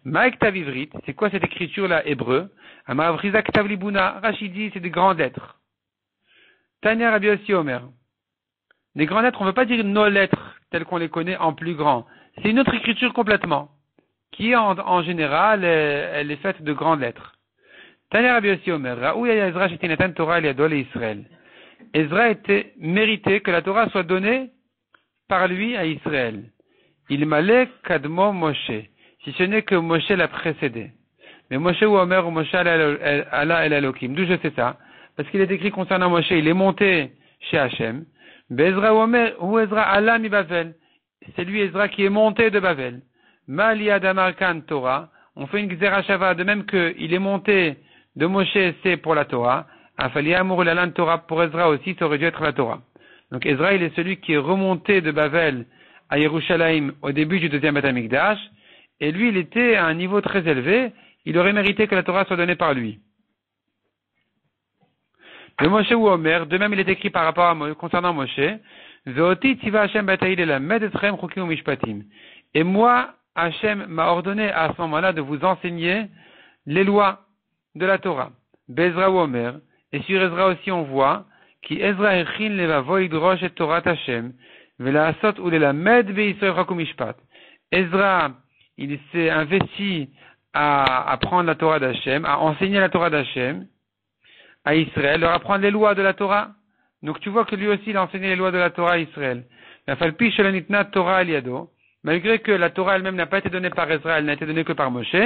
A: Maïk Tavivrit, c'est quoi cette écriture-là hébreu? Amaravriza Ktavlibuna, Rachidi, c'est des grandes lettres. Tanya Rabbi Yossi Omer. Des grandes lettres, on ne veut pas dire nos lettres, telles qu'on les connaît en plus grand. C'est une autre écriture complètement, qui en général, elle est faite de grandes lettres. Tanya Rabbi Yossi Omer, Raouya Ezra Shetinatan Torah Eliadol et Israël. Ezra était mérité que la Torah soit donnée par lui à Israël. Il m'allait Kadmo Moshe, si ce n'est que Moshe l'a précédé. Mais Moshe ou Omer ou Moshe Allah el Elohim. D'où je sais ça? Parce qu'il est écrit concernant Moshe, il est monté chez Hachem. Bezra ou Omer ou Ezra Allah mi Bavel. C'est lui Ezra qui est monté de Bavel. Mali Adamarkan Torah. On fait une Gzera Shava, de même qu'il est monté de Moshe, c'est pour la Torah. Afali Amour Lalan Torah pour Ezra aussi, ça aurait dû être la Torah. Donc Ezra, il est celui qui est remonté de Bavel à Yerushalayim au début du deuxième Beth Amikdash, et lui, il était à un niveau très élevé, il aurait mérité que la Torah soit donnée par lui. De Moshe ou Omer, de même il est écrit par rapport à concernant Moshe, Ve'oti tiva Hashem bataïl la medetrem chukim mishpatim. Et moi, Hashem m'a ordonné à ce moment-là de vous enseigner les lois de la Torah. Bezra ou Omer, Et sur Ezra aussi, on voit qui Ezra echin levavo idrosh et Torah Hashem, ve'la'asot u'lelamed be'Yisrael chak u'mishpat. Ezra, il s'est investi à apprendre la Torah d'Hashem, à enseigner la Torah d'Hashem à Israël, leur apprendre les lois de la Torah. Donc tu vois que lui aussi, il a enseigné les lois de la Torah à Israël. Malgré que la Torah elle-même n'a pas été donnée par Ezra, elle n'a été donnée que par Moshe,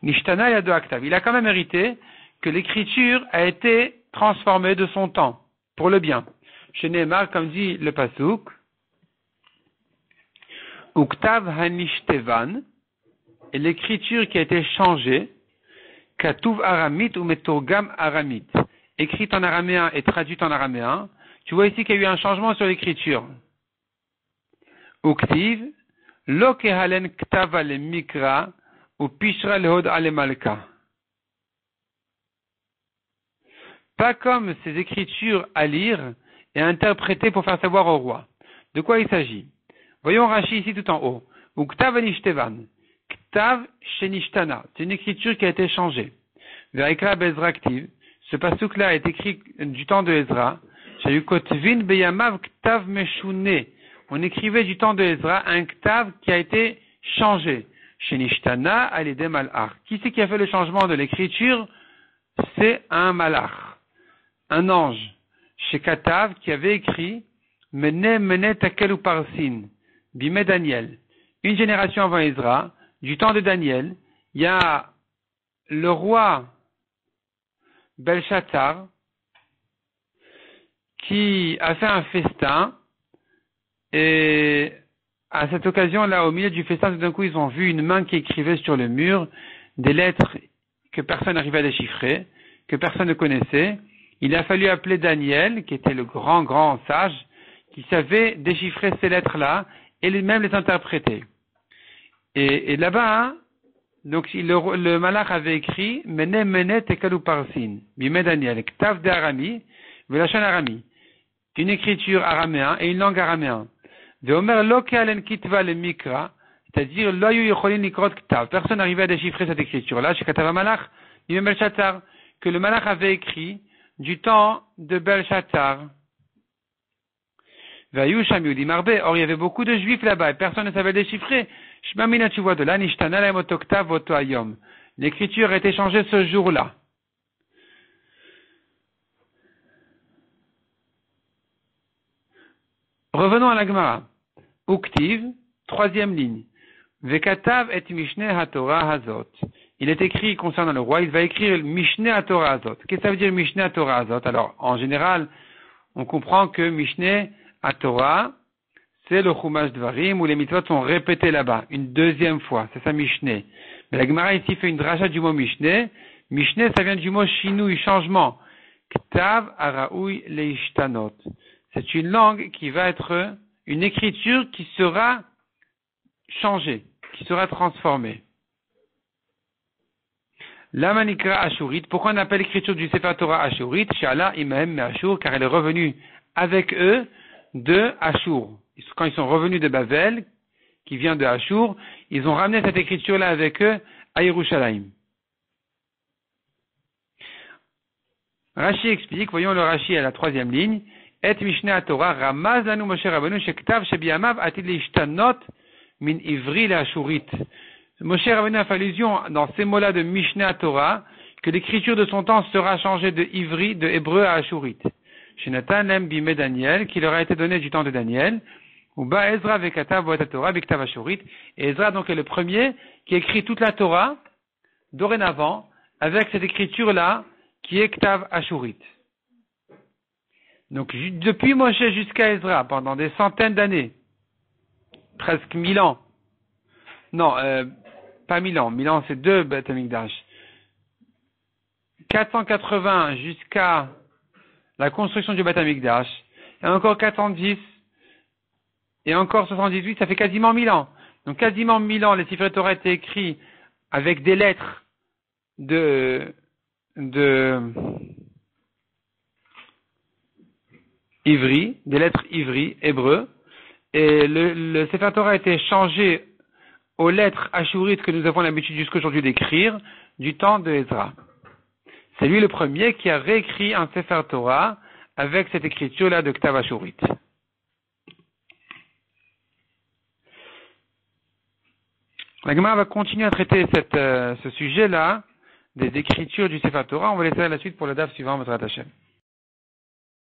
A: Nishtana Yado Aktav. Il a quand même hérité que l'écriture a été transformée de son temps, pour le bien. Chez Nehemar, comme dit le Pasuk, Uktav Hanishtévan, et l'écriture qui a été changée, Katuv Aramit ou Meturgam Aramit, écrite en araméen et traduite en araméen. Tu vois ici qu'il y a eu un changement sur l'écriture. Uktiv, Lo Kehalen Ktava le Mikra, ou Pishra lehod ale Malka. Pas comme ces écritures à lire et à interpréter pour faire savoir au roi. De quoi il s'agit? Voyons Rashi ici tout en haut. Uktav Anishtévan. Ktav Shenishtana. C'est une écriture qui a été changée. Ve'ikra Bezra Ktiv. Ce pasuk-là est écrit du temps de Ezra. Shayu Kotvin Beyamav Ktav Meshune. On écrivait du temps de Ezra un Ktav qui a été changé. Shenishtana Alidem Malach. Qui c'est qui a fait le changement de l'écriture? C'est un Malach, un ange. Chez Katav qui avait écrit Mene Takelu Parsin. Bime Daniel. Une génération avant Ezra, du temps de Daniel, il y a le roi Belshazzar qui a fait un festin, et à cette occasion-là, au milieu du festin, tout d'un coup, ils ont vu une main qui écrivait sur le mur des lettres que personne n'arrivait à déchiffrer, que personne ne connaissait. Il a fallu appeler Daniel, qui était le grand sage, qui savait déchiffrer ces lettres-là et lui-même les interpréter. Et là-bas, donc le malach avait écrit Mene Tekalu Parsin, Bime Daniel, Ktav de Arami, Velachan Arami, une écriture araméen et une langue araméen. De Omer Lokalen Kitva le Mikra, c'est-à-dire Loyu Yocholin Nikrot Ktav. Personne n'arrivait à déchiffrer cette écriture-là, chez Katava Malach, Bime Belshazzar, que le malach avait écrit du temps de Belshazzar. Or, il y avait beaucoup de juifs là-bas et personne ne savait déchiffrer. Shmamina, tu vois de là, Nishtana la motoktav voto ayom. L'écriture a été changée ce jour-là. Revenons à la Gemara. Uktiv, troisième ligne. Vekatav et Mishneh HaTorah Hazot. Il est écrit concernant le roi, il va écrire Mishneh HaTorah Hazot. Qu'est-ce que ça veut dire Mishneh HaTorah Hazot? Alors, en général, on comprend que Mishneh HaTorah, c'est le Chumash Dvarim où les mitzvot sont répétés là-bas, une deuxième fois. C'est ça Mishneh. Mais la Gemara ici fait une dracha du mot Mishneh. Mishneh, ça vient du mot Shinui, changement. Ktav Araoui Leishtanot. C'est une langue qui va être une écriture qui sera changée, qui sera transformée. La manikra Ashurit. Pourquoi on appelle l'écriture du Sefer Torah Ashurit? Shala imahem me Ashur, car elle est revenue avec eux de Ashur. Quand ils sont revenus de Babel, qui vient de Ashur, ils ont ramené cette écriture-là avec eux à Yerushalayim. Rashi explique, voyons le Rashi à la troisième ligne, Et Mishneh Torah Ramaz lanu Moshe Rabbeinu shektav shebiyamav atid leishtanot min ivri leashurit. Moshe Rabbeinu a fait allusion dans ces mots-là de Mishneh Torah que l'écriture de son temps sera changée de ivri, de hébreu à ashurit. Shenatan lem bime Daniel, qui leur a été donné du temps de Daniel, ou ba Ezra vekatav voat Torah biktav ashurit. Et Ezra donc est le premier qui écrit toute la Torah dorénavant avec cette écriture-là qui est ktav ashurit. Donc, depuis Moshe jusqu'à Ezra, pendant des centaines d'années, presque 1000 ans. Non, pas 1000 ans. 1000 ans, c'est 2 Beth Amikdash. 480 jusqu'à la construction du Beth Amikdash. Et encore 410. Et encore 78, ça fait quasiment 1000 ans. Donc, quasiment 1000 ans, les Sifrei Torah étaient écrits avec des lettres de ivri, des lettres ivri, hébreu, et le Sefer Torah a été changé aux lettres ashurites que nous avons l'habitude jusqu'aujourd'hui d'écrire du temps de Ezra. C'est lui le premier qui a réécrit un Sefer Torah avec cette écriture-là de Ktav Ashurit. La Gemara va continuer à traiter ce sujet-là des écritures du Sefer Torah. On va laisser la suite pour le DAF suivant, Bezrat Hashem.